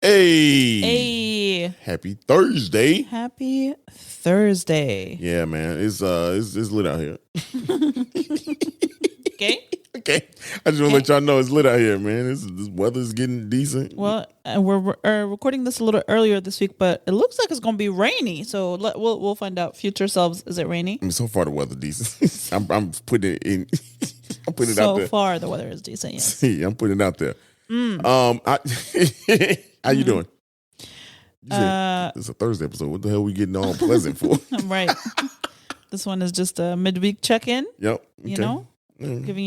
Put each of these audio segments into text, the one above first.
Hey. Hey. Happy Thursday. Happy Thursday. Yeah, man. It's lit out here. Okay. Okay. I just want to let y'all know it's lit out here, man. This weather's getting decent. Well, we're recording this a little earlier this week, but it looks like it's going to be rainy. So we'll find out. Future selves, is it rainy? I mean, so far the weather decent. I'm putting it in. I'm putting it out there. So far the weather is decent. Yes. See, I'm putting it out there. How you doing? You said it's a Thursday episode. What the hell are we getting all pleasant for? Right. This one is just a midweek check-in. Yep. Okay. You know,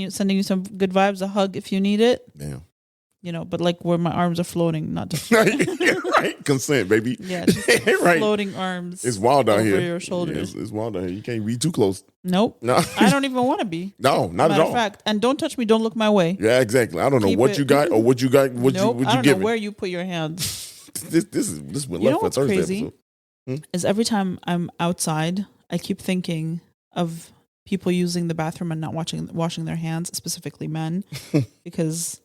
sending you some good vibes, a hug if you need it. Damn. You know, but like where my arms are floating, not just right. Consent, baby. Yeah, just right. Floating arms. It's wild out here. Over your shoulders. It's wild out here. You can't be too close. Nope. No. I don't even want to be. No, not at all. Matter of fact, and don't touch me. Don't look my way. Yeah, exactly. I don't know what you got or what you got. What nope, you I don't giving. know where you put your hands. This went left for Thursday crazy episode. Is every time I'm outside, I keep thinking of people using the bathroom and not washing their hands, specifically men, because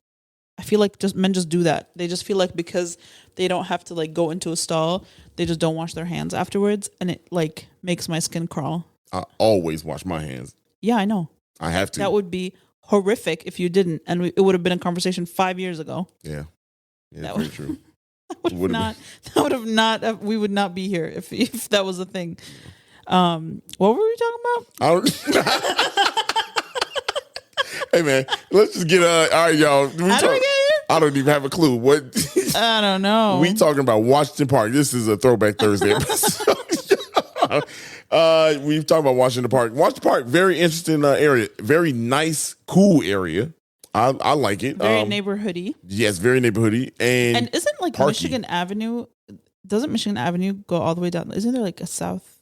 I feel like men just do that. They just feel like because they don't have to like go into a stall, they just don't wash their hands afterwards, and it like makes my skin crawl. I always wash my hands. Yeah, I know. I have to. That would be horrific if you didn't, and it would have been a conversation 5 years ago. Yeah, that very true. We would not be here if that was a thing. What were we talking about? Hey man, let's just get all right, y'all. How do we get here? I don't even have a clue. What? I don't know. We talking about Washington Park. This is a Throwback Thursday episode. We've talked about Washington Park. Washington Park, very interesting area. Very nice, cool area. I like it. Very neighborhoody. Yes, very neighborhoody. And isn't like parky. Michigan Avenue? Doesn't Michigan Avenue go all the way down? Isn't there like a south?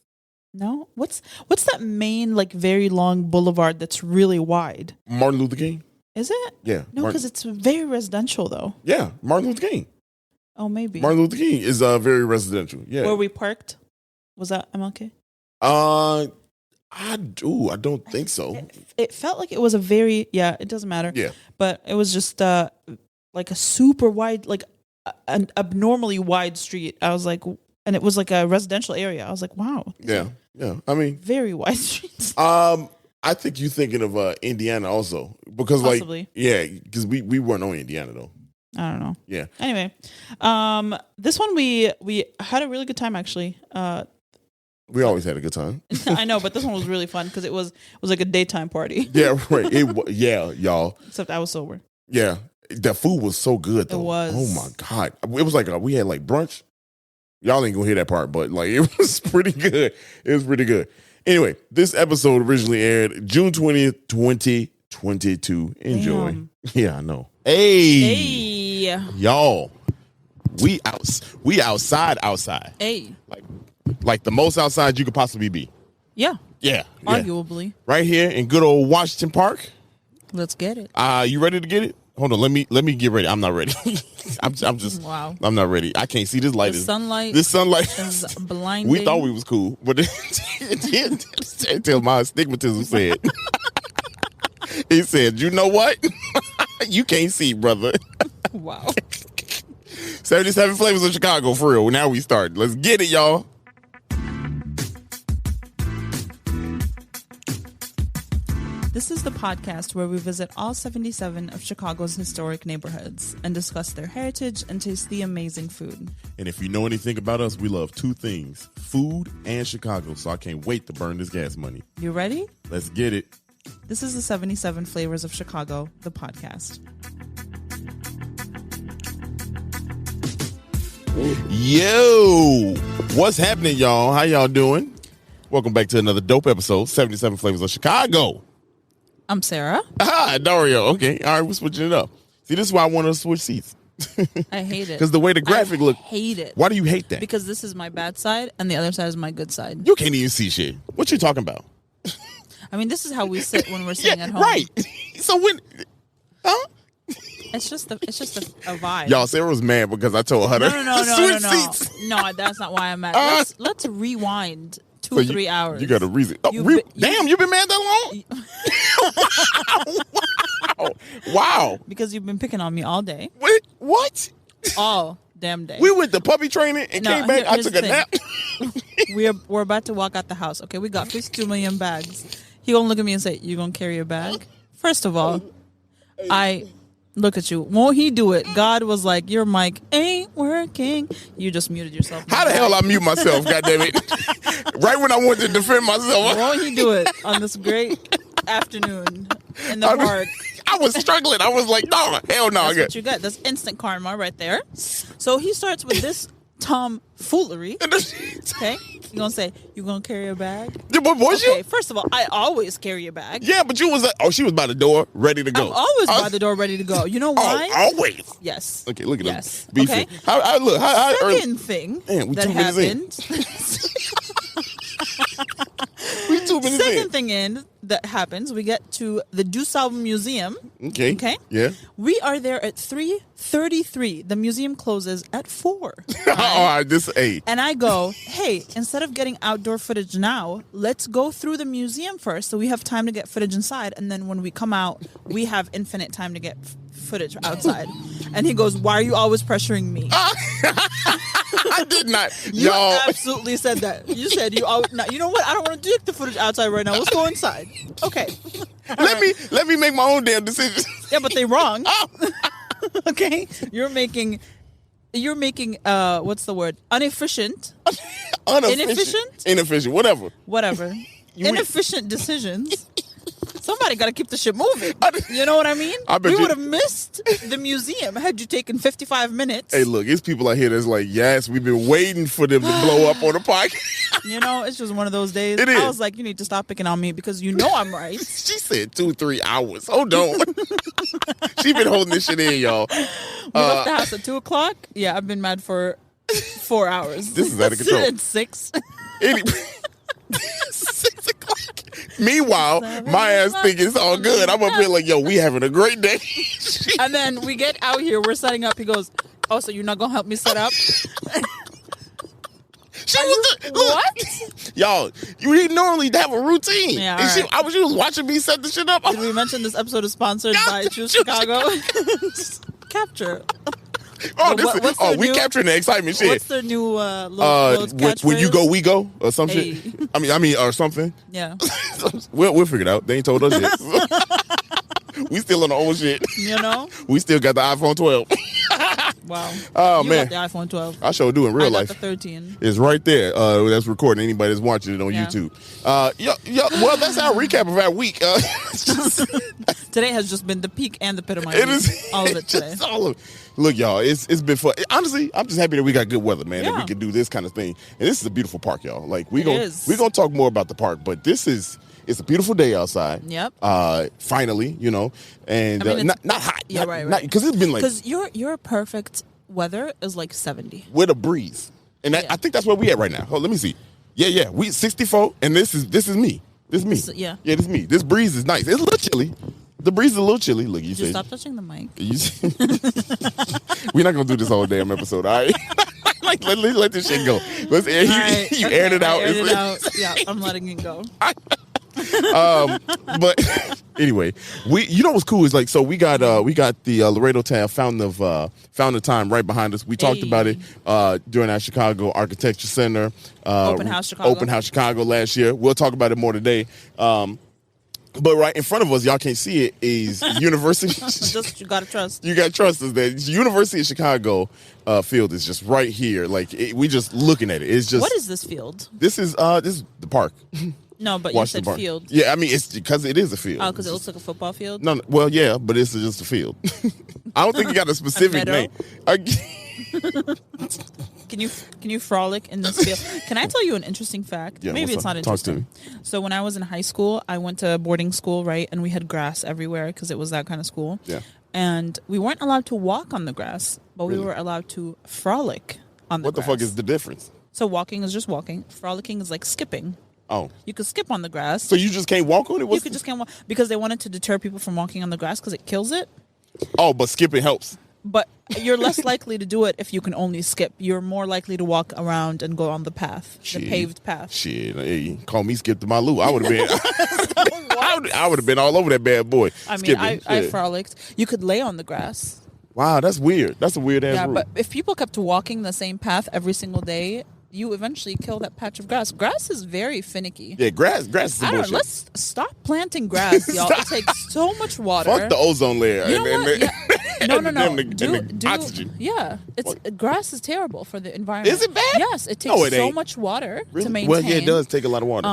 No, what's that main like very long boulevard that's really wide? Martin Luther King. Is it? Yeah. No, because it's very residential though. Yeah, Martin Luther King. Oh, maybe Martin Luther King is very residential. Yeah. Where we parked, was that MLK? I don't think so. It felt like it was a very it doesn't matter. Yeah, but it was just like a super wide, like an abnormally wide street. I was like, and it was like a residential area. I was like, wow. Yeah. I mean, very wide streets. I think you're thinking of Indiana also because possibly. Because we weren't on Indiana though. I don't know. Yeah. Anyway, this one we had a really good time actually. We always had a good time. I know, but this one was really fun because it was like a daytime party. Yeah, right. Y'all. Except I was sober. Yeah, the food was so good though. It was. Oh my god, it was like we had like brunch. Y'all ain't gonna hear that part, but like it was pretty good. It was pretty good. Anyway, this episode originally aired June 20th, 2022. Enjoy. Damn. Yeah, I know. Hey, y'all. We outside. Hey. Like the most outside you could possibly be. Yeah. Yeah. Arguably. Right here in good old Washington Park. Let's get it. You ready to get it? Hold on, let me get ready. I'm not ready. I'm just wow. I'm not ready. I can't see this light. This sunlight is blinding. We thought we was cool, but until my astigmatism said. He said, "You know what? You can't see, brother." Wow. 77 flavors of Chicago, for real. Now we start. Let's get it, y'all. This is the podcast where we visit all 77 of Chicago's historic neighborhoods and discuss their heritage and taste the amazing food. And if you know anything about us, we love two things, food and Chicago, so I can't wait to burn this gas money. You ready? Let's get it. This is the 77 Flavors of Chicago, the podcast. Yo, what's happening, y'all? How y'all doing? Welcome back to another dope episode, 77 Flavors of Chicago. I'm Sarah. Ah, Dario. Okay. All right, we're switching it up. See, this is why I want to switch seats. I hate it. Because the way the graphic look. I hate it. Why do you hate that? Because this is my bad side and the other side is my good side. You can't even see shit. What you talking about? I mean, this is how we sit when we're sitting at home. Right. So when... Huh? It's just a vibe. Y'all, Sarah was mad because I told her No. No, that's not why I'm mad. Let's rewind 2-3 hours. You got a reason. Oh, damn, you've been mad that long? Wow. Because you've been picking on me all day. Wait, what? All damn day. We went to puppy training and came back. I here's took the a nap. We're about to walk out the house. Okay, we got 52 million bags. He gonna look at me and say, "You gonna carry a bag?" First of all, I look at you. Won't he do it? God was like, "Your mic ain't working." You just muted yourself. How the hell I mute myself? God damn it! Right when I wanted to defend myself. Won't he do it on this great afternoon in the park? I was struggling. I was like, no, hell no. That's what you got. That's instant karma right there. So he starts with this tomfoolery. Okay, you gonna say you gonna carry a bag? Yeah, but was Okay, you? first of all, I always carry a bag. Yeah, but you was she was by the door, ready to go. I'm always by the door, ready to go. You know why? Oh, always. Yes. Okay, look at Yes. us beefing. Okay. How Second thing Damn, we that 2 minutes in. happened. We 2 minutes Second thing that happens, we get to the Dusau Museum. Okay. Okay. Yeah. We are there at 3:33. The museum closes at 4. All right, this A. And I go, hey, instead of getting outdoor footage now, let's go through the museum first so we have time to get footage inside. And then when we come out, we have infinite time to get footage outside. And he goes, why are you always pressuring me? I did not. You Y'all. absolutely said that. You said you always. No, you know what? I don't want to take the footage outside right now. Let's go inside. Okay. Let me make my own damn decision. Yeah, but they're wrong. Okay. You're making what's the word? Inefficient. Inefficient. Whatever. Inefficient decisions. Somebody got to keep the shit moving. You know what I mean? We would have missed the museum had you taken 55 minutes. Hey, look, it's people out here that's like, yes, we've been waiting for them to blow up on the podcast. You know, it's just one of those days. It is. I was like, you need to stop picking on me because you know I'm right. She said 2-3 hours. Hold on. She been holding this shit in, y'all. We left the house at 2:00. Yeah, I've been mad for 4 hours. This is out of control. At 6. 6 o'clock. Meanwhile, my ass thinking it's all good. I'm up here like, yo, we having a great day. And then we get out here, we're setting up. He goes, oh, so you're not going to help me set up? What? Y'all, you normally have a routine. Yeah, And right. she was watching me set the shit up. Did we mention this episode is sponsored by Choose Chicago? Capture. We capturing the excitement shit. What's their new Lowe's when you catchphrase? go, we go, or some Hey. shit. I mean, or something. Yeah. We'll figure it out. They ain't told us yet. We still on the old shit. You know? We still got the iPhone 12. Wow. Oh, you man. got the iPhone 12. I sure do in real I got life. the 13. It's right there. That's recording. Anybody that's watching it on Yeah. YouTube. Well, that's our recap of our week. Today has just been the peak and the pit of my It week. is All of it today. just all of. Look, y'all, it's been fun. Honestly, I'm just happy that we got good weather, man. That we Yeah. can do this kind of thing. And this is a beautiful park, y'all. Like we're is. gonna talk more about the park, but it's a beautiful day outside. Yep. Finally, you know, and I mean, not hot. Yeah, right. Because it's been like Because your perfect weather is like 70. with a breeze, and Yeah. I think that's where we at right now. Let me see. Yeah, we 64, and this is me. This is me. Yeah. this is me. This breeze is nice. It's a little chilly. The breeze is a little chilly. Look, you Just said stop touching the mic. we're not gonna do this whole damn episode, all right? Like let this shit go. Let's air. Right. You aired it out. I aired it out. Yeah, I'm letting it go. But anyway, you know what's cool is like, so we got the Laredo Town Fountain Time right behind us. We talked about it during our Chicago Architecture Center Open House Chicago last year. We'll talk about it more today. But right in front of us, y'all can't see it, is University. Just you gotta trust. You got to trust us that University of Chicago field is just right here. Like we just looking at it. It's just What is this field? This is the park. No, but Washington you said Park. field. Yeah, I mean it's because it is a field. Oh, because it looks like a football field. No, well, yeah, but it's just a field. I don't think it got a specific meadow? name. Can you frolic in this field? Can I tell you an interesting fact? Yeah, Maybe what's it's not up? Talk to interesting. So when I was in high school, I went to boarding school, right? And we had grass everywhere because it was that kind of school. Yeah. And we weren't allowed to walk on the grass, but we were allowed to frolic on the What the grass. fuck is the difference? So walking is just walking. Frolicking is like skipping. Oh, You could skip on the grass. so you just can't walk on it? You could just can't walk because they wanted to deter people from walking on the grass because it kills it. Oh, but skipping helps. But you're less likely to do it if you can only skip. You're more likely to walk around and go on the path, Shit. the paved path. Shit, hey, call me Skip to my Lou. I would have been. I would have been all over that bad boy. I mean, Skipping. I Shit. frolicked. You could lay on the grass. Wow, that's weird. That's a weird ass Yeah, rule. but if people kept walking the same path every single day, you eventually kill that patch of grass. Grass is very finicky. Yeah, grass is some I don't bullshit. know. Let's stop planting grass, y'all. It takes so much water. Fuck the ozone layer. You know what? Yeah. No. The oxygen. Yeah, grass is terrible for the environment. Is it bad? Yes, it takes No, it so ain't. much water Really? to maintain. Well, yeah, it does take a lot of water.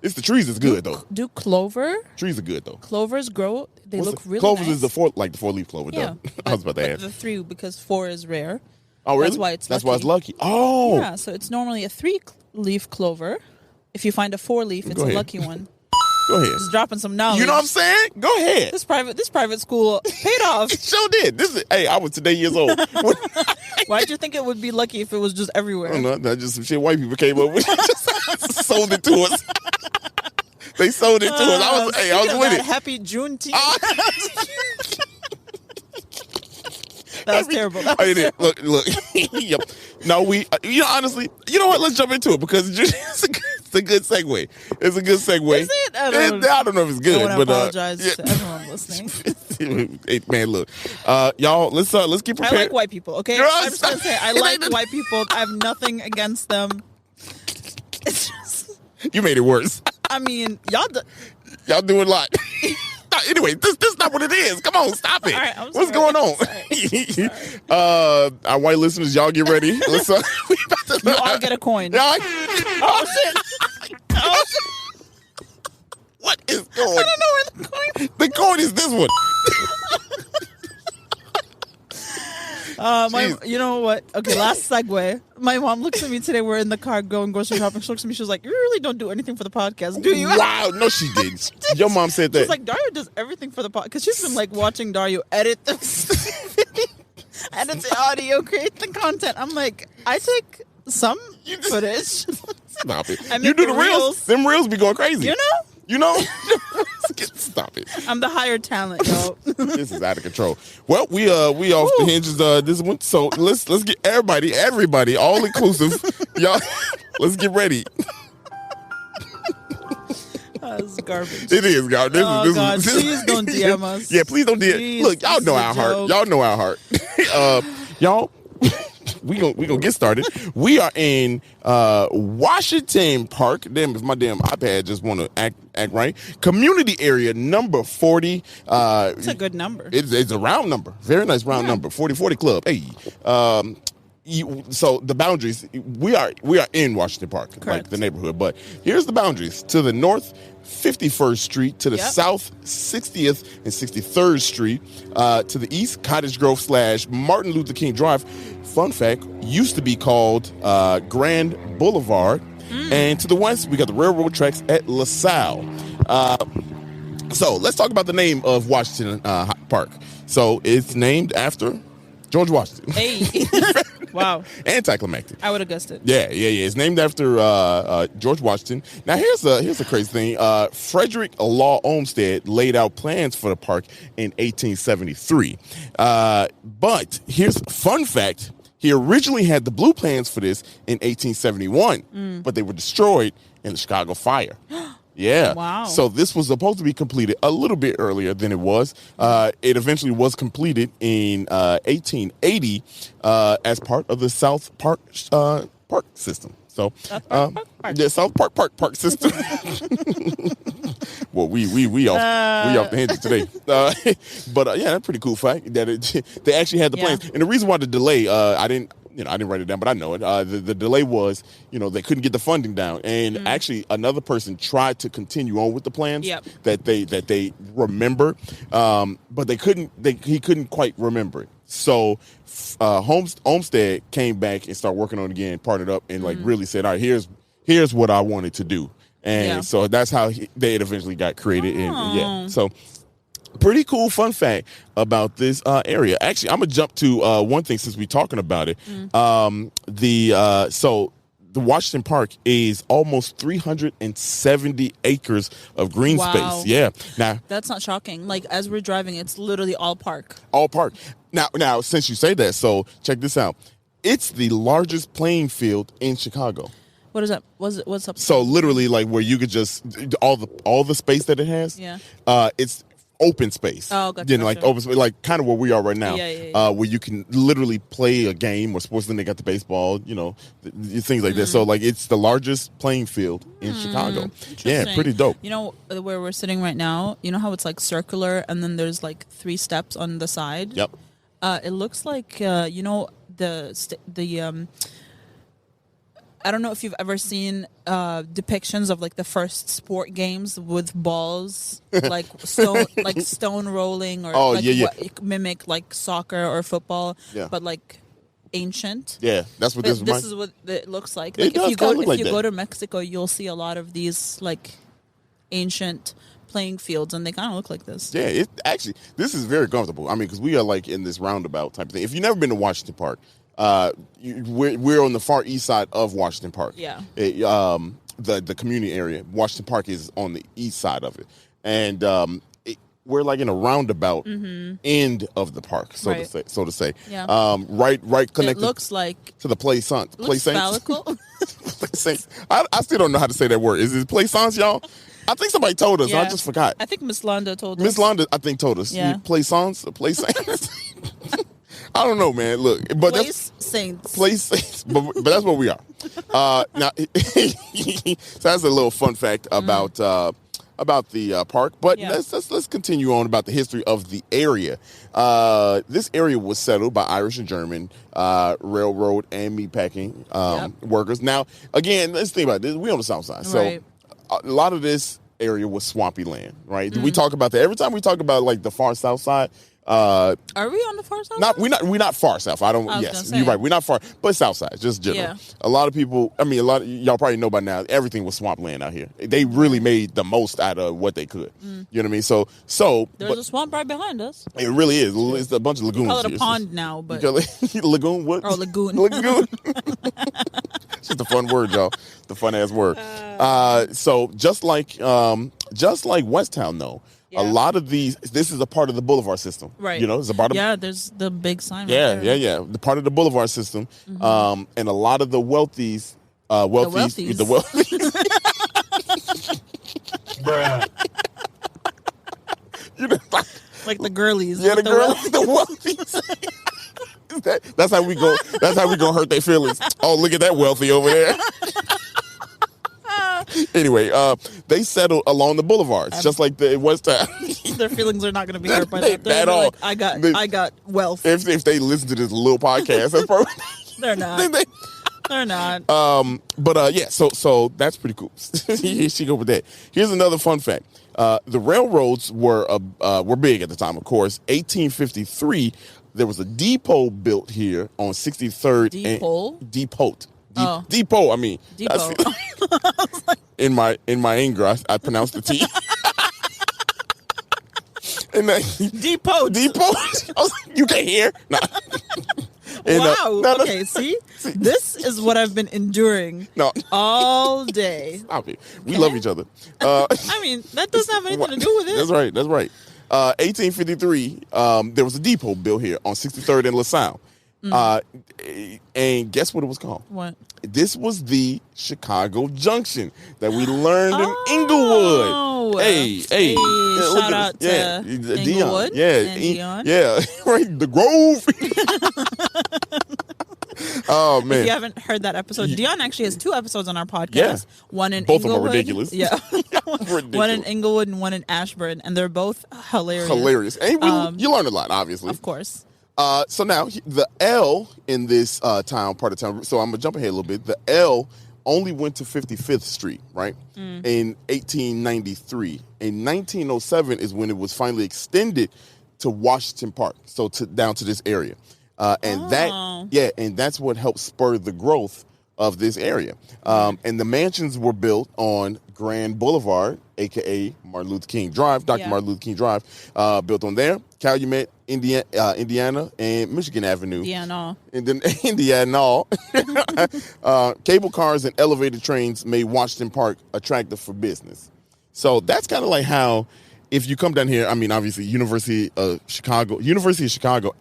It's the trees that's good though. Do clover? Trees are good though. Clovers grow. They look really clovers nice. is the four-leaf clover. Yeah, though. I was about to but ask. the 3 because 4 is rare. Oh, really? That's why it's lucky. Oh, Yeah, so it's normally a 3-leaf clover. If you find a 4-leaf, it's Go a ahead. lucky one. go ahead. Just dropping some knowledge. You know what I'm saying? Go ahead. This private school paid off. Sure did. Hey, I was today years old. Why'd you think it would be lucky if it was just everywhere? I don't know. That's just some shit white people came up with. Just sold it to us. They sold it to us. I was with it. Happy Juneteenth. That was terrible. That was terrible. Look. Yep. No, honestly, you know what? Let's jump into it because it's a good segue. It's a good segue. Is it? I don't know if it's good, I but apologize to everyone listening. Hey, man, look, y'all, let's get prepared. I like white people. Okay, Girl, I'm just gonna say I like white people. I have nothing against them. It's just, You made it worse. I mean, y'all Y'all doing a lot. Anyway, this is not what it is. Come on, stop it. All right, I'm What's sorry. going on? Sorry. Our white listeners, y'all get ready. We about to, You all get a coin. Oh shit! Oh, What is going? I don't know where the coin. The coin is this one. You know what? Okay, last segue. My mom looks at me today. We're in the car going grocery shopping. She looks at me. She was like, "You really don't do anything for the podcast, do you?" Wow, no, she didn't. Your mom said that. She's like, Dario does everything for the podcast because she's been like watching Dario edit the edit the audio, create the content. I'm like, I take some footage. Stop it. I make You do the the reels. reels. Them reels be going crazy. You know, Stop it. I'm the higher talent, yo. This is out of control. Well, we off the hinges this one. So let's get everybody, all inclusive. Y'all, let's get ready. That's garbage. It is, God. God, please don't DM us. Yeah, please don't DM. Please, Look, y'all this know is a our heart. joke. Y'all know our heart. Y'all, we gonna get started. We are in Washington Park. Damn, if my damn iPad just want to act right. Community area number 40. It's a good number. It's a round number. Very nice round number. 40 Club. Hey. So the boundaries, we are in Washington Park, Correct. like the neighborhood. But here's the boundaries. To the north, 51st Street. To the south, 60th and 63rd Street. To the east, Cottage Grove / Martin Luther King Drive. Fun fact, used to be called Grand Boulevard. And to the west, we got the railroad tracks at LaSalle. So let's talk about the name of Washington Park. So it's named after George Washington. Hey. Wow. Anticlimactic. I would have guessed it. Yeah. It's named after George Washington. Now here's a crazy thing. Frederick Law Olmsted laid out plans for the park in 1873. But here's a fun fact. He originally had the blue plans for this in 1871, but they were destroyed in the Chicago fire. Yeah. Wow. So this was supposed to be completed a little bit earlier than it was. It eventually was completed in 1880 as part of the South Park park system. So yeah, South Park system. Well, we off the hinges today. But yeah, that's a pretty cool fact that they actually had the plans. And the reason why the delay, I didn't write it down, but I know it. The delay was, they couldn't get the funding down, and actually another person tried to continue on with the plans that they remember, but he couldn't quite remember it. So Olmsted came back and started working on it again, partnered up, and really said, all right, here's what I wanted to do, and so that's how they eventually got created. And so. Pretty cool fun fact about this area. Actually, I'm gonna jump to one thing since we're talking about it. So the Washington Park is almost 370 acres of green space. Yeah. Now That's not shocking. Like as we're driving, it's literally all park. All park. Now, since you say that, so check this out. It's the largest playing field in Chicago. What is that? What's up? So literally, like where you could just all the space that it has. Yeah. It's open space. Oh, gotcha, Then like gotcha. open space, like kind of where we are right now, Yeah. where you can literally play a game or sports. Then they got the baseball, things like that. So like it's the largest playing field in Chicago. Yeah, pretty dope. You know where we're sitting right now? You know how it's like circular and then there's like 3 steps on the side? Yep. It looks like the I don't know if you've ever seen depictions of like the first sport games with balls like stone rolling or mimic like soccer or football, but like ancient. Yeah, that's what this is what it looks like. It does If you that. go to Mexico, you'll see a lot of these like ancient playing fields, and they kind of look like this. Yeah, this is very comfortable. I mean, because we are like in this roundabout type of thing. If you've never been to Washington Park, we're on the far east side of Washington Park. Yeah. The community area. Washington Park is on the east side of it, and we're like in a roundabout end of the park, so to say. Yeah. Right connected. It looks like to the Play Saints. Play Saints. I still don't know how to say that word. Is it Play Saints, y'all? I think somebody told us. I just forgot. I think Miss Londa told us. Miss Londa, I think, told us. Yeah. Play Saints. Play Saints. I don't know, man. Look, but Place Saints. Place Saints. But that's what we are. Now, so that's a little fun fact about the park. But let's continue on about the history of the area. This area was settled by Irish and German railroad and meatpacking workers. Now, again, let's think about this. We're on the south side, so a lot of this area was swampy land, right? We talk about that every time we talk about like the far south side. Are we on the far south? We're not far south. Yes, you're right. We're not far, but south side, just general. Yeah. A lot of people. I mean, y'all probably know by now. Everything was swampland out here. They really made the most out of what they could. You know what I mean? So there's a swamp right behind us. It really is. It's a bunch of lagoons. We call it a here. pond now, but lagoon. What? Oh, lagoon. Lagoon. It's just a fun word, y'all. The fun ass word. So just like Westtown, though. Yeah. A lot of this is a part of the boulevard system. Right. It's a part of there's the big sign right there. there. Yeah. The part of the boulevard system. And a lot of the wealthies. Bruh. Like the girlies. Yeah, the wealthies. That's how we go. That's how we gonna hurt their feelings. Oh, look at that wealthy over there. Anyway, they settled along the boulevards, just like the West Town. Their feelings are not going to be hurt by that. At all. Like, I got wealth. If they listen to this little podcast, that's probably they're not. They're not. So that's pretty cool. She go with that. Here's another fun fact. The railroads were big at the time, of course. 1853, there was a depot built here on 63rd. Depot. I mean, depot. In my anger, I pronounced the T. Depot. I was like, you can't hear. Nah. Wow. Okay. See, this is what I've been enduring all day. Stop it. We love each other. I mean, that doesn't have anything to do with it. That's right. 1853. There was a depot built here on 63rd and LaSalle. And guess what it was called? What? This was the Chicago Junction that we learned in Inglewood. Hey, shout out to Inglewood. Dion. Yeah, right. The Grove. Oh man! If you haven't heard that episode, Dion actually has 2 episodes on our podcast. Yeah. One in both Inglewood. of them are ridiculous. Yeah, ridiculous. One in Inglewood and one in Ashburn, and they're both hilarious. And you learn a lot, obviously. Of course. So now the L in this part of town. So I'm gonna jump ahead a little bit. The L only went to 55th Street, right? In 1893. In 1907 is when it was finally extended to Washington Park. So down to this area, and that's what helped spur the growth of this area. And the mansions were built on Grand Boulevard, aka Martin Luther King Drive, Dr. Martin Luther King Drive, built on there. Calumet, Indiana, and Michigan Avenue. Indiana. And then Indiana. Cable cars and elevated trains made Washington Park attractive for business. So that's kind of like how, if you come down here, I mean, obviously, University of Chicago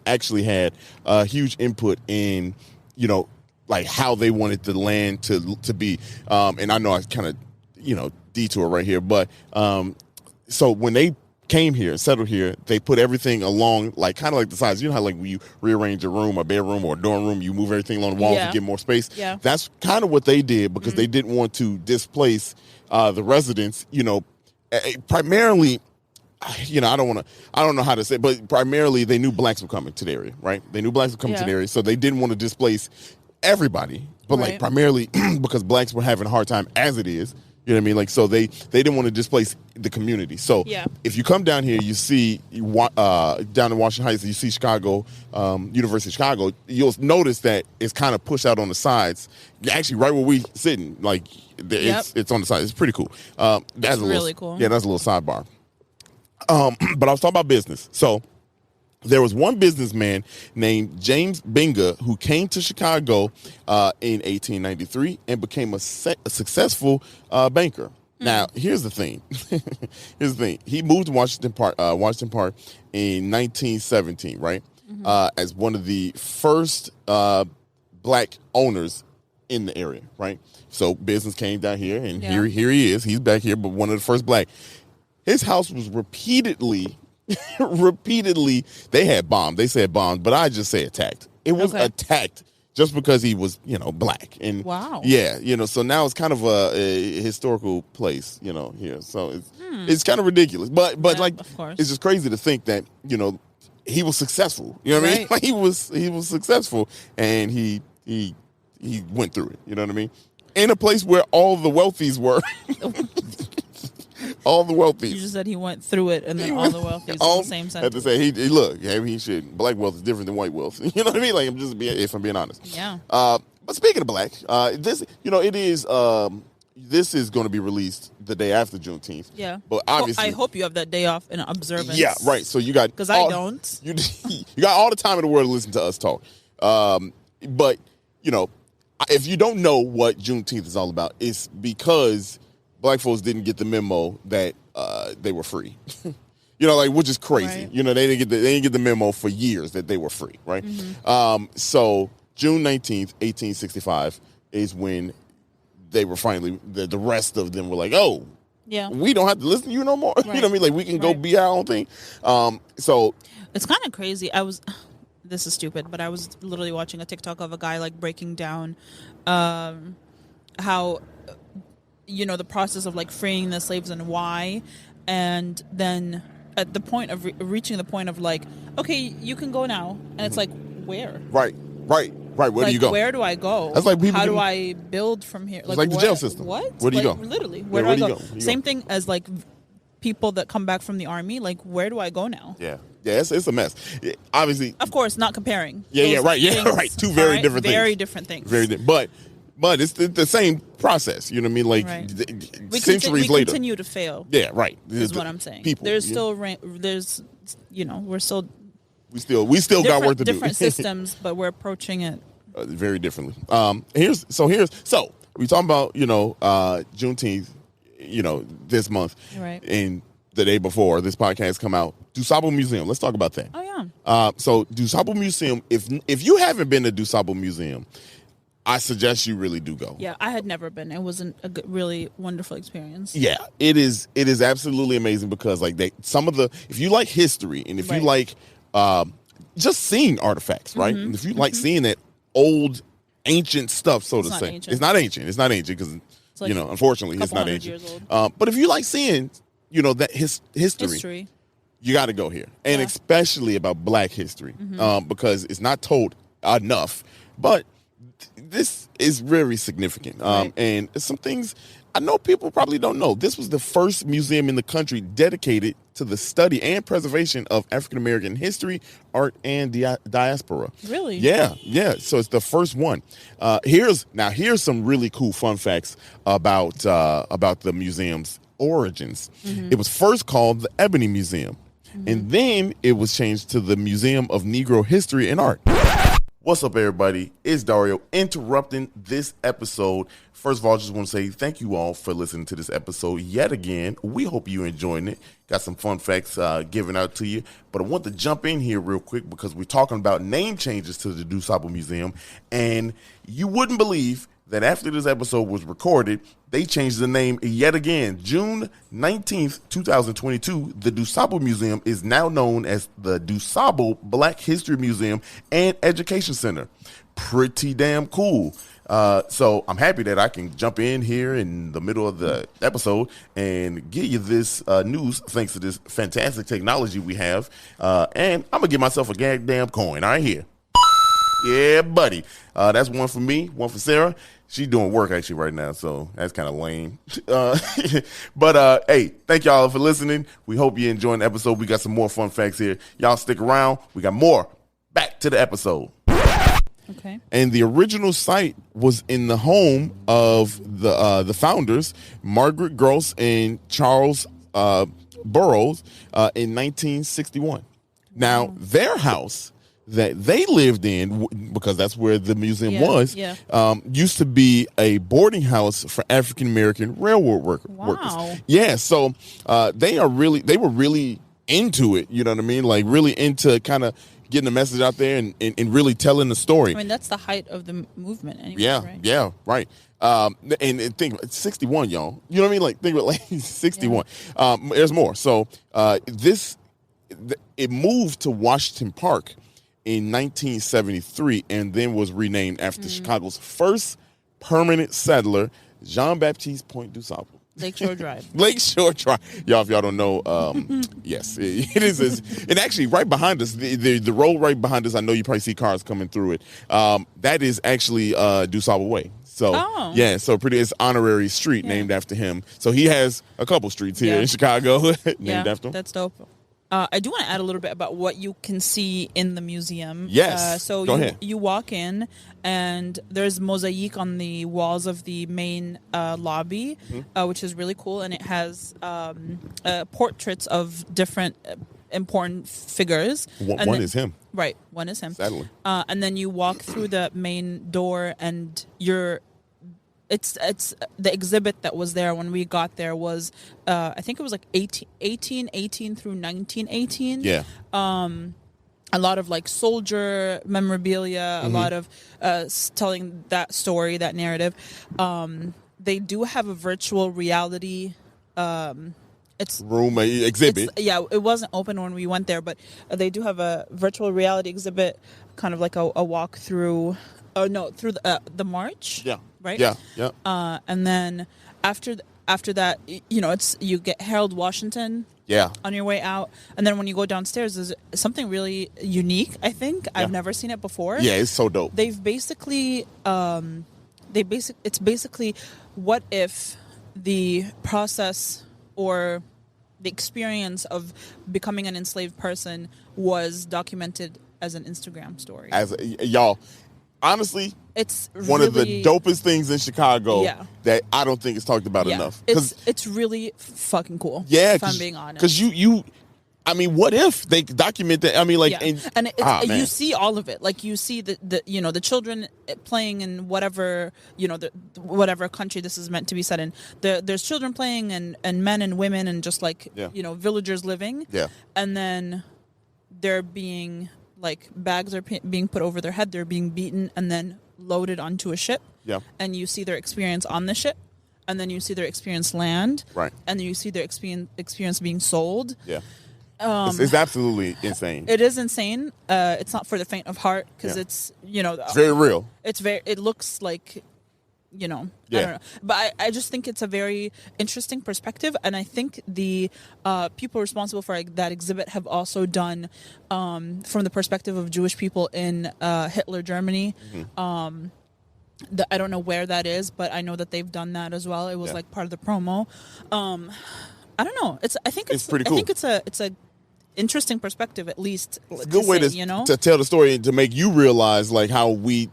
actually had a huge input in, like how they wanted the land to be. And I know I kind of, detour right here, but so when they came here, settled here, they put everything along, like kind of like the sides. You know how like when you rearrange a room, a bedroom, or a dorm room, you move everything along the walls to get more space. Yeah. That's kind of what they did because they didn't want to displace the residents. Primarily. I don't know how to say it, but primarily they knew blacks were coming to the area, right? They knew blacks were coming to the area, so they didn't want to displace everybody, but like primarily because blacks were having a hard time as it is. You know what I mean? Like, so they didn't want to displace the community. So if you come down here, you see down in Washington Heights, you see Chicago, University of Chicago, you'll notice that it's kind of pushed out on the sides. Actually, right where we sitting, like it's on the side. It's pretty cool. That's really cool. Yeah, that's a little sidebar. But I was talking about business. So there was one businessman named James Binga who came to Chicago in 1893 and became a successful banker. Now, here's the thing. He moved to Washington Park in 1917, right? As one of the first black owners in the area, right? So business came down here, and here he is. He's back here, but one of the first black. His house was repeatedly, they had bombed. They said bombed, but I just say attacked. It was attacked just because he was, black. And so now it's kind of a historical place, here. So it's kind of ridiculous. But like, of course, it's just crazy to think that, he was successful. You know what I mean? Like he was successful, and he went through it. You know what I mean? In a place where all the wealthies were. All the wealthy. You just said he went through it, and then all the wealthy in the same sentence. Had to say he should. Black wealth is different than white wealth. You know what I mean? Like if I'm being honest. Yeah. But speaking of black, this this is going to be released the day after Juneteenth. Yeah. But obviously, I hope you have that day off in observance. Yeah. Right. So you got because I don't. You got all the time in the world to listen to us talk. But if you don't know what Juneteenth is all about, it's because black folks didn't get the memo that they were free, which is crazy. Right. They didn't get the memo for years that they were free, right? So June 19th, 1865 is when they were finally the rest of them were like, oh, we don't have to listen to you no more. Right. You know what I mean? Like we can go be our own thing. So it's kind of crazy. This is stupid, but I was literally watching a TikTok of a guy like breaking down how. The process of like freeing the slaves and why, and then at the point of reaching the point of like, okay, you can go now, and it's like where? Right. Where do you go? Where do I go? That's like how do I build from here? Like the jail system. What? Where do you go? Literally, where do I go? Same thing as like people that come back from the army. Like, where do I go now? Yeah, it's a mess. Obviously, of course, not comparing. Right. Two very different things. Very different things. But it's the same process, you know what I mean? Like centuries later, we continue to fail. Yeah, right. Is what I'm saying. People, there's still we still got work to do. Different systems, but we're approaching it very differently. Here's we talking about Juneteenth, this month, right? And the day before this podcast come out, DuSable Museum. Let's talk about that. Oh yeah. So DuSable Museum. If you haven't been to DuSable Museum, I suggest you really do go. Yeah, I had never been. It was a really wonderful experience. Yeah, it is. It is absolutely amazing because like if you like history and if you like just seeing artifacts, right? And if you like seeing that old ancient stuff, so to say, it's not ancient. It's not ancient because like unfortunately, it's not ancient. But if you like seeing that history, you got to go here, and especially about Black history because it's not told enough, but. This is very significant. And some things I know people probably don't know. This was the first museum in the country dedicated to the study and preservation of African-American history, art, and diaspora. Really? Yeah. So it's the first one. Here's some really cool fun facts about the museum's origins. It was first called the Ebony Museum, and then it was changed to the Museum of Negro History and Art. What's up, everybody? It's Dario interrupting this episode. First of all, I just want to say thank you all for listening to this episode yet again. We hope you're enjoying it. Got some fun facts given out to you. But I want to jump in here real quick because we're talking about name changes to the DuSable Museum. And you wouldn't believe that after this episode was recorded, they changed the name yet again. June 19th, 2022, the DuSable Museum is now known as the DuSable Black History Museum and Education Center. Pretty damn cool. So I'm happy that I can jump in here in the middle of the episode and give you this news thanks to this fantastic technology we have. And I'm going to give myself a goddamn coin. All right, here. Yeah, buddy. That's one for me, one for Sarah. She's doing work actually right now, so that's kind of lame. But hey, thank y'all for listening. We hope you're enjoying the episode. We got some more fun facts here. Y'all stick around. We got more. Back to the episode. Okay. And the original site was in the home of the founders, Margaret Gross and Charles Burroughs, in 1961. Now, their house that they lived in, because that's where the museum was, used to be a boarding house for African American railroad workers. Yeah, so they were really into it. You know what I mean? Like really into kind of getting the message out there and really telling the story. I mean, that's the height of the movement anyway, right? Yeah, right. And think about 61, y'all. You know what I mean? Like think about like 61. Yeah. There's more. So it moved to Washington Park in 1973 and then was renamed after Chicago's first permanent settler, Jean-Baptiste Point du Sable. Lakeshore Drive. Lakeshore Drive. Y'all, if y'all don't know, yes, it is. And actually, right behind us, the road right behind us, I know you probably see cars coming through it. That is actually DuSable Way. So, yeah, so it's honorary street named after him. So he has a couple streets here in Chicago named after him. That's dope. I do want to add a little bit about what you can see in the museum. Yes. So Go ahead. You walk in, and there's mosaic on the walls of the main lobby, which is really cool, and it has portraits of different important figures. One is him. Right. One is him. Sadly. And then you walk through the main door, and it's the exhibit that was there when we got there was I think it was like 1818 through 1918. Yeah. A lot of like soldier memorabilia, a lot of telling that story, that narrative. They do have a virtual reality exhibit. It wasn't open when we went there, but they do have a virtual reality exhibit, kind of like a walk through. Through the march. Yeah. Right. Yeah. And then after that, you get Harold Washington. Yeah. On your way out, and then when you go downstairs, there's something really unique. I think I've never seen it before. Yeah, it's so dope. They've basically, it's basically, what if the process or the experience of becoming an enslaved person was documented as an Instagram story? Y'all. Honestly, it's one of the dopest things in Chicago that I don't think is talked about enough. It's really fucking cool. Yeah, if I'm being honest. Because I mean, what if they document that? I mean, like, you see all of it. Like you see the children playing in whatever whatever country this is meant to be set in. There's children playing and men and women and just like villagers living. Yeah, and then they're being. Like bags are being put over their head, they're being beaten and then loaded onto a ship. Yeah. And you see their experience on the ship, and then you see their experience land. Right. And then you see their experience being sold. Yeah. It's absolutely insane. It is insane. It's not for the faint of heart because it's it's very real. It looks like. I don't know. But I just think it's a very interesting perspective. And I think the people responsible for that exhibit have also done from the perspective of Jewish people in Hitler Germany. I don't know where that is, but I know that they've done that as well. It was like part of the promo. I don't know. I think it's pretty cool. I think it's a interesting perspective, at least. It's a good way to tell the story and to make you realize like how we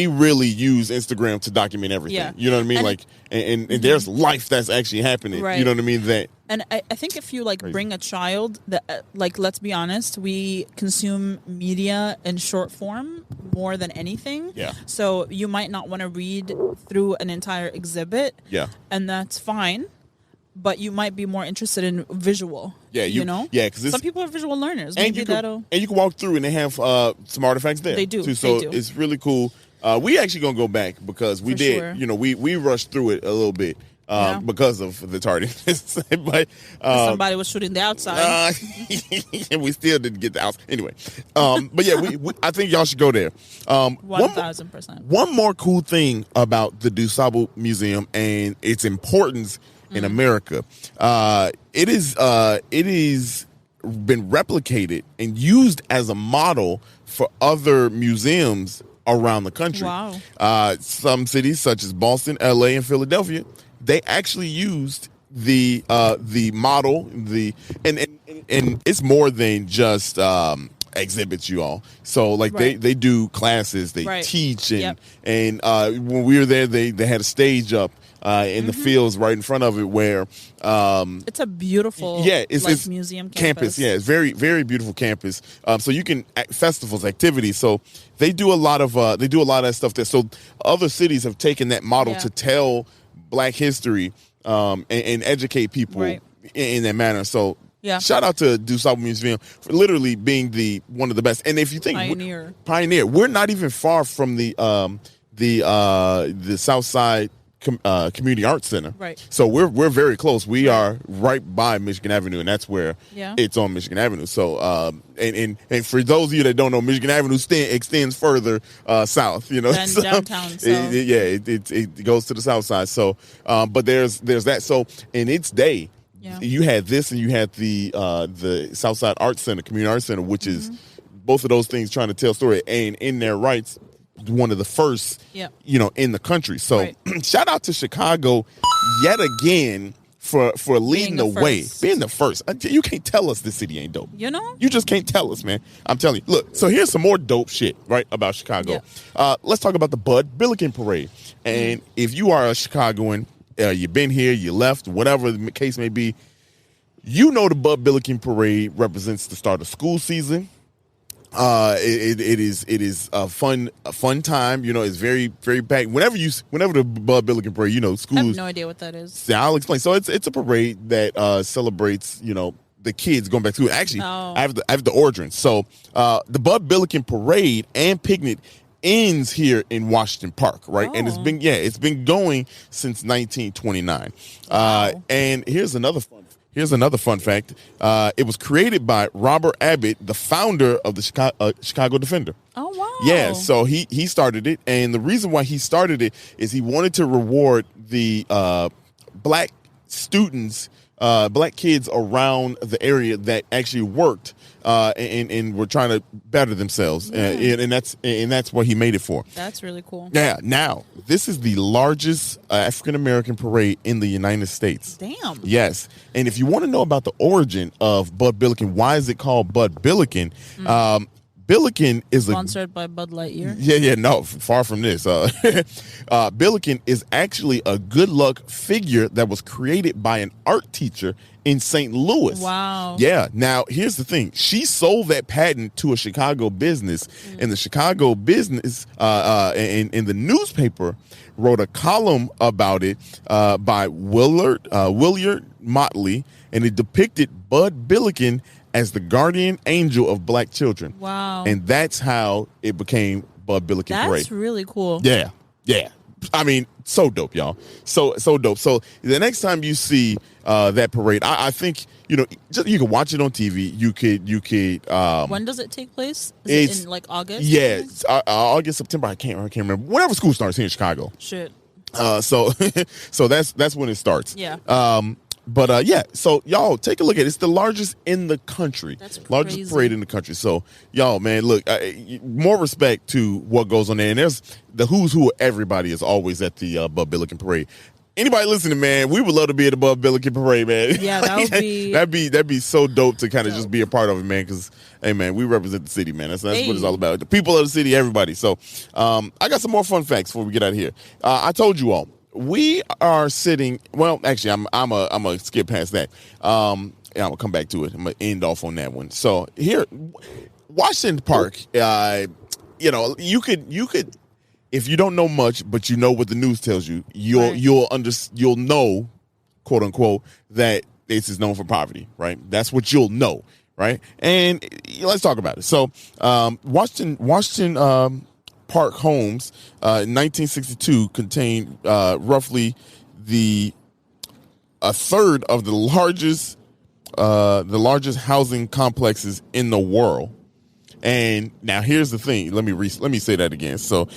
really use Instagram to document everything. Yeah. You know what I mean? And there's life that's actually happening. Right. You know what I mean? And I think if you bring a child, that let's be honest, we consume media in short form more than anything. Yeah. So you might not want to read through an entire exhibit. Yeah. And that's fine. But you might be more interested in visual. Yeah, you know. Yeah, because some people are visual learners. Maybe and you can walk through and they have some artifacts there. They do. Too, so it's really cool. We actually gonna go back because we For did. sure. You know, we rushed through it a little bit Yeah. because of the tardiness. But Somebody was shooting the outside. and we still didn't get the house anyway. But yeah, we I think y'all should go there. 1000%. One more cool thing about the DuSable Museum and its importance in America, it is been replicated and used as a model for other museums around the country. Wow. Some cities such as Boston, LA, and Philadelphia, they actually used the model, and it's more than just exhibits, you all. So like Right. they do classes, they Right. teach, Yep. and when we were there, they had a stage up in the fields right in front of it where It's a beautiful it's museum campus. Yeah, it's very, very beautiful campus. So you can festivals, activities. So they do a lot of that stuff there. So other cities have taken that model Yeah. to tell Black history and educate people Right. in that manner. So Yeah. shout out to DuSable Museum for literally being one of the best. And if you think Pioneer, we're not even far from the South Side Community Arts Center. Right. So we're very close. We are right by Michigan Avenue, and that's where Yeah. it's on Michigan Avenue. So and for those of you that don't know, Michigan Avenue extends further south. You know, Than downtown. So. It goes to the south side. So but there's that. So in its day, Yeah. you had this, and you had the Southside Arts Center, Community Arts Center, which is both of those things trying to tell a story, and in their rights, one of the first, in the country. So Right. shout out to Chicago yet again for leading the way, being the first. You can't tell us this city ain't dope. You know? You just can't tell us, man. I'm telling you. Look, so here's some more dope shit, right, about Chicago. Let's talk about the Bud Billiken Parade. And if you are a Chicagoan, you've been here, you left, whatever the case may be, you know the Bud Billiken Parade represents the start of school season. It is a fun time. You know, it's very, very packed. Whenever the Bud Billiken Parade, schools. I have no idea what that is. Yeah, I'll explain. So it's a parade that celebrates, the kids going back to school. Actually, I have the origin. So the Bud Billiken Parade and picnic ends here in Washington Park, right? And it's been going since 1929. And here's another fun fact. It was created by Robert Abbott, the founder of the Chicago Defender. Oh, wow. Yeah, so he started it, and the reason why he started it is he wanted to reward the Black students, Black kids around the area that actually worked and were trying to better themselves, and that's what he made it for. That's really cool. Yeah. Now, this is the largest African American parade in the United States. Damn. Yes, and if you want to know about the origin of Bud Billiken, why is it called Bud Billiken? Billiken is sponsored by Bud Lightyear. Yeah, no, far from this. Billiken is actually a good luck figure that was created by an art teacher in St. Louis. Wow. Yeah. Now, here's the thing. She sold that patent to a Chicago business, and the Chicago business in the newspaper wrote a column about it by Willard Motley, and it depicted Bud Billiken as the guardian angel of Black children. Wow. And that's how it became Bud Billiken Parade. That's really cool. Yeah. I mean, so dope, y'all. So dope. So the next time you see that parade, I think you can watch it on TV. You could. When does it take place? Is it in like August? Yeah, it's, August, September. I can't remember. Whenever school starts here in Chicago. Shit. So that's when it starts. Yeah. But so y'all take a look at it. It's the largest in the country. That's crazy. Largest parade in the country. So y'all, man, look, more respect to what goes on there. And there's the who's who of everybody is always at the Bud Billiken Parade. Anybody listening, man, we would love to be at the Bud Billiken Parade, man. Yeah, that would be that'd be so dope to kind of just be a part of it, man. Because hey, man, we represent the city, man. That's what it's all about. The people of the city, everybody. So I got some more fun facts before we get out of here. I told you all. We are sitting. Well, actually, I'm gonna skip past that. And I'm gonna come back to it. I'm gonna end off on that one. So here, Washington Park. You could, if you don't know much, but you know what the news tells you, you'll know, quote unquote, that this is known for poverty, right? That's what you'll know, right? And let's talk about it. So, Washington Park homes in 1962 contained roughly a third of the largest housing complexes in the world. And now here's the thing. Let me say that again. So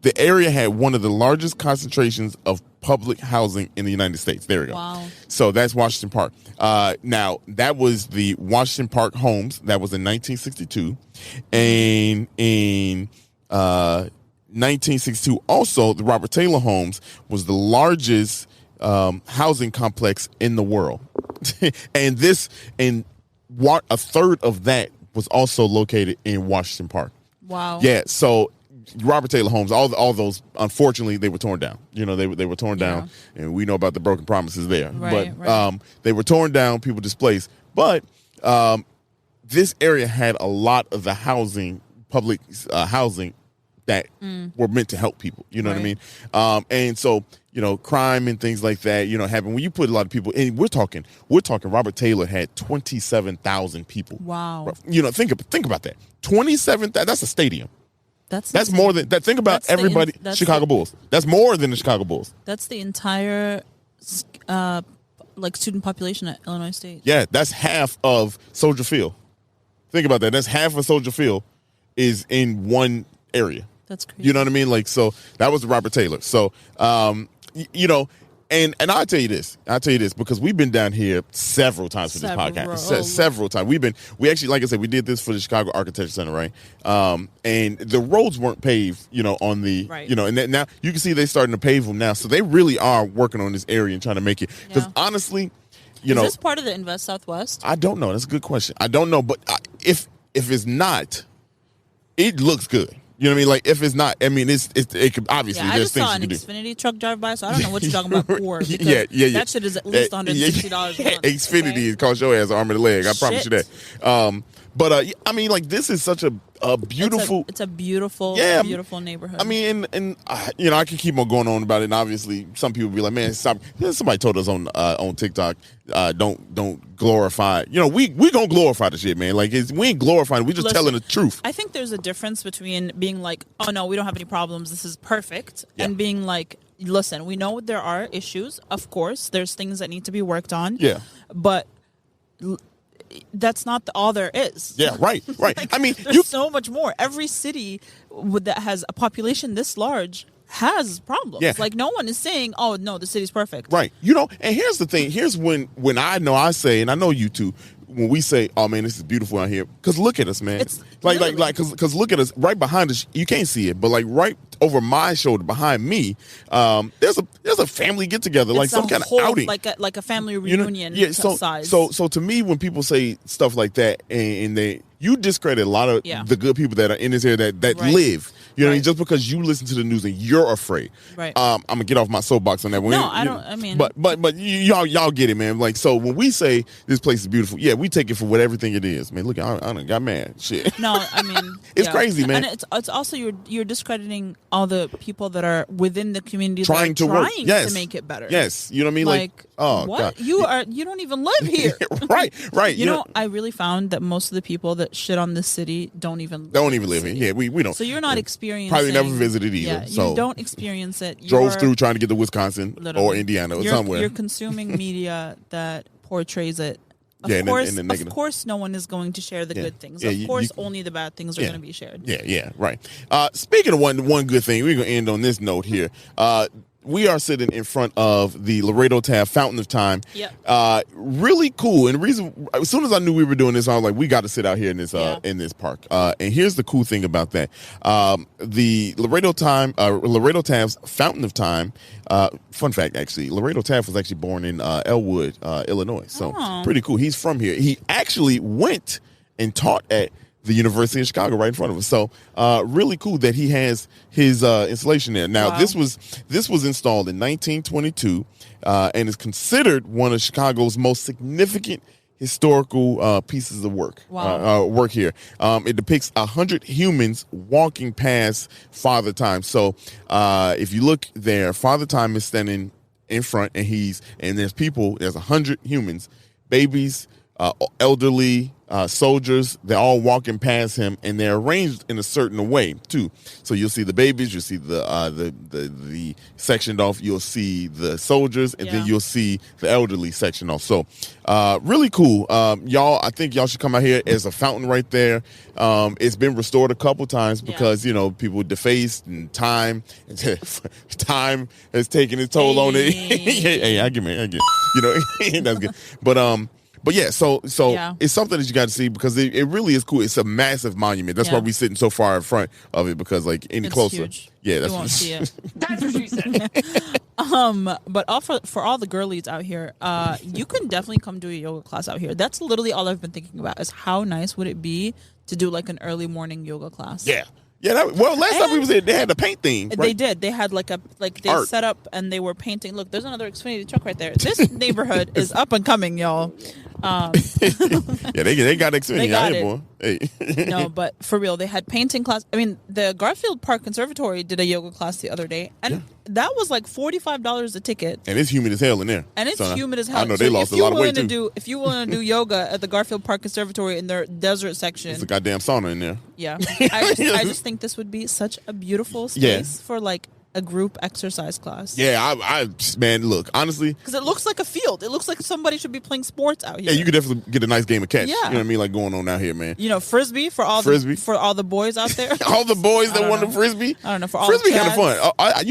the area had one of the largest concentrations of public housing in the United States. There we go. Wow. So that's Washington Park. Now, that was the Washington Park homes. That was in 1962. And in 1962, also, the Robert Taylor homes was the largest housing complex in the world. And a third of that was also located in Washington Park. Wow. Yeah, so Robert Taylor homes, all those, unfortunately, they were torn down. You know, they were torn down, and we know about the broken promises there. Right, but they were torn down, people displaced. But this area had a lot of the public housing that were meant to help people. You know what I mean? And so, you know, crime and things like that, you know, happen when you put a lot of people. And we're talking. Robert Taylor had 27,000 people. Wow. You know, think about that. 27,000. That's a stadium. That's more than that. Think about everybody. Chicago Bulls. That's more than the Chicago Bulls. That's the entire student population at Illinois State. Yeah, that's half of Soldier Field. Think about that. That's half of Soldier Field is in one area. That's crazy. You know what I mean? Like, so that was Robert Taylor. So, you know, and I'll tell you this because we've been down here several times for this podcast. Several times. We actually, like I said, we did this for the Chicago Architecture Center, right? And the roads weren't paved, you know, on the, you know, and now you can see they're starting to pave them now. So they really are working on this area and trying to make it. Because honestly, you know. Is this part of the Invest Southwest? I don't know. That's a good question. I don't know. But if it's not, it looks good. You know what I mean? Like, if it's not, I mean, it could obviously. Yeah, I there's just saw things an you can do. Xfinity truck drive by, so I don't know what you're talking about for. Yeah. That shit is at least $160 a month. Xfinity cost your ass an arm and a leg. I promise you that. But I mean, like, this is such a beautiful. It's a beautiful, beautiful neighborhood. I mean, and you know, I could keep on going on about it. And obviously, some people be like, "Man, stop." Somebody told us on TikTok, don't glorify. You know, we gonna glorify the shit, man. Like, we ain't glorifying. We just telling the truth. I think there's a difference between being like, "Oh no, we don't have any problems. This is perfect," and being like, "Listen, we know there are issues. Of course, there's things that need to be worked on. Yeah, but." That's not all there is. Yeah, right. Like, I mean, there's so much more. Every city that has a population this large has problems. Yeah. Like, no one is saying, "Oh no, the city's perfect." Right. You know, and here's the thing. Here's when I say, and I know you too, when we say, "Oh man, this is beautiful out here," because look at us, man. It's because look at us right behind us. You can't see it, but like right over my shoulder behind me, there's a family get together, like some kind of outing, like a family reunion. You know, size. So to me, when people say stuff like that, and you discredit a lot of the good people that are in this area that live. You know, just because you listen to the news and you're afraid. Right. I'm gonna get off my soapbox on that one. No, I don't. I mean, but y'all get it, man. Like, so when we say this place is beautiful, we take it for everything it is, man. Look, I done got mad. Shit. No, I mean, it's crazy, man. And it's also you're discrediting all the people that are within the community trying to make it better. Yes, you know what I mean. Like oh what? God. You don't even live here. right. You know, I really found that most of the people that shit on this city don't even live here. Yeah, we don't. So you're not experiencing. Probably never visited either. Yeah, so you don't experience it. Drove through trying to get to Wisconsin or Indiana or somewhere. You're consuming media that portrays it. Of course, no one is going to share the good things. Of course, only the bad things are going to be shared. Yeah, right. Speaking of one good thing, we're going to end on this note here. We are sitting in front of the Laredo Taft Fountain of Time. Yep. Really cool. And the reason, as soon as I knew we were doing this, I was like, we got to sit out here in this park. And here's the cool thing about that. The Laredo Taft's Fountain of Time, fun fact, actually, Laredo Taft was actually born in Elwood, Illinois. So pretty cool. He's from here. He actually went and taught at the University of Chicago right in front of us. So really cool that he has his installation there. Now, this was installed in 1922 and is considered one of Chicago's most significant historical pieces of work. Work here. It depicts 100 humans walking past Father Time. So if you look there, Father Time is standing in front, and there's 100 humans, babies, elderly soldiers. They're all walking past him, and they're arranged in a certain way too. So you'll see the babies, you'll see the sectioned off, you'll see the soldiers, and then you'll see the elderly sectioned off. So really cool, y'all. I think y'all should come out here. There's a fountain right there. It's been restored a couple times because people defaced and time has taken its toll on it. Hey, I get that's good. But yeah, so it's something that you got to see because it really is cool. It's a massive monument. That's why we're sitting so far in front of it, because like any closer, huge. that's you won't see it. That's what she said. But for all the girlies out here, you can definitely come do a yoga class out here. That's literally all I've been thinking about is how nice would it be to do like an early morning yoga class. Yeah. Last time we was there, they had the paint thing. Right? They did. They had they Art. set up and they were painting. Look, there's another Xfinity truck right there. This neighborhood is up and coming, y'all. They got Xfinity out here, boy. Hey. No, but for real, they had painting class. I mean, the Garfield Park Conservatory did a yoga class the other day, and that was like $45 a ticket. And it's humid as hell in there. And it's humid as hell. I know they lost a lot of weight too. If you want to do yoga at the Garfield Park Conservatory in their desert section, it's a goddamn sauna in there. Yeah, I just think this would be such a beautiful space for like a group exercise class. Yeah, man, look, honestly, because it looks like a field. It looks like somebody should be playing sports out here. Yeah, you could definitely get a nice game of catch. Yeah. You know what I mean, like going on out here, man. You know, frisbee for all the boys out there. All the boys that want the frisbee. I don't know, for all frisbee the kind of fun. I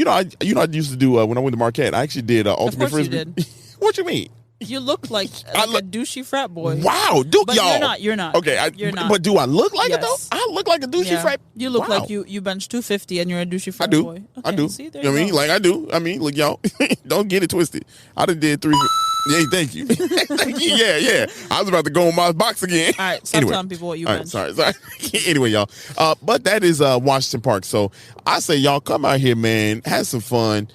used to do when I went to Marquette. I actually did ultimate frisbee. You did. What you mean? You look like a douchey frat boy. Wow, but y'all. You're not. Okay, you're not. But do I look like it though? I look like a douchey frat. You look like you bench 250 and you're a douchey frat boy. Okay, I do. See, there you know what I mean? go. Like I do. I mean, look, y'all. Don't get it twisted. I done did 3. Yeah, thank you. Thank you. Yeah. I was about to go on my box again. All right, stop telling people what you meant. Sorry. Anyway, y'all. But that is Washington Park. So I say y'all come out here, man. Have some fun.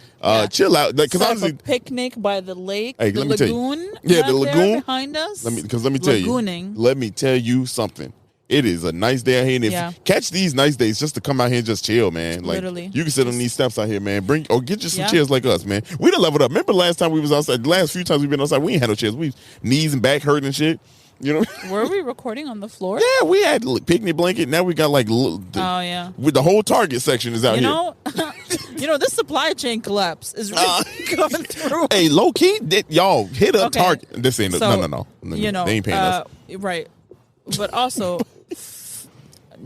Chill out. Because honestly, a picnic by the lake, hey, the let me tell you. lagoon. Yeah, the lagoon behind us. Let me tell you. Let me tell you something. It is a nice day out here, and if you catch these nice days just to come out here and just chill, man. Like literally, you can sit on these steps out here, man. Get you some chairs like us, man. We done leveled up. Remember last time we was outside? The last few times we've been outside, we ain't had no chairs. We knees and back hurting and shit. You know? Were we recording on the floor? Yeah, we had picnic blanket. Now we got like with the whole Target section is out here. This supply chain collapse is really going through. Hey, low key, y'all hit up Target. This ain't no. You know, they ain't paying us, right? But also.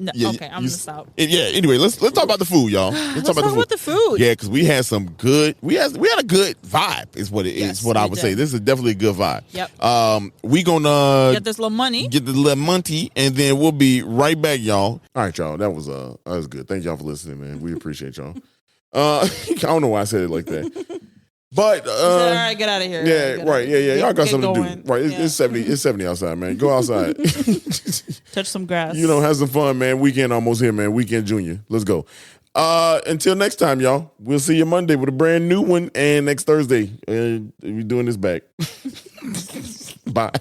No, okay, I'm gonna stop. Anyway, let's talk about the food, y'all. Let's talk about the food. Yeah, because we had some good. We had a good vibe. Is what it is. Yes, what I would say. This is definitely a good vibe. Yep. We gonna get this little money, and then we'll be right back, y'all. All right, y'all. That was good. Thank y'all for listening, man. We appreciate y'all. I don't know why I said it like that. But all right, get out of here. Yeah, right. Yeah. Y'all got something to do. Right. Yeah. It's 70 outside, man. Go outside. Touch some grass. Have some fun, man. Weekend almost here, man. Weekend Junior. Let's go. Until next time, y'all. We'll see you Monday with a brand new one, and next Thursday. We're doing this back. Bye.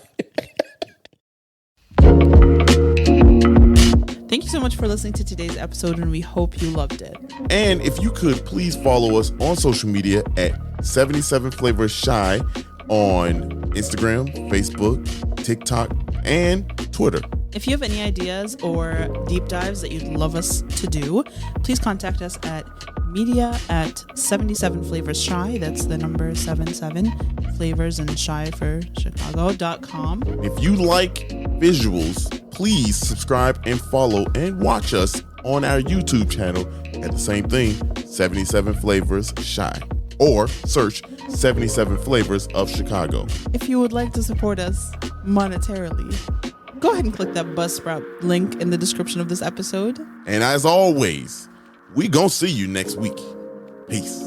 Thank you so much for listening to today's episode, and we hope you loved it. And if you could, please follow us on social media at 77 Flavors Shy on Instagram, Facebook, TikTok, and Twitter. If you have any ideas or deep dives that you'd love us to do, please contact us at media@77flavorsshy. That's the number 77 flavors and shy for Chicago.com. If you like visuals, please subscribe and follow and watch us on our YouTube channel at the same thing, 77 Flavors Shy, or search 77 Flavors of Chicago. If you would like to support us monetarily, go ahead and click that Buzzsprout link in the description of this episode. And as always, we gonna see you next week. Peace.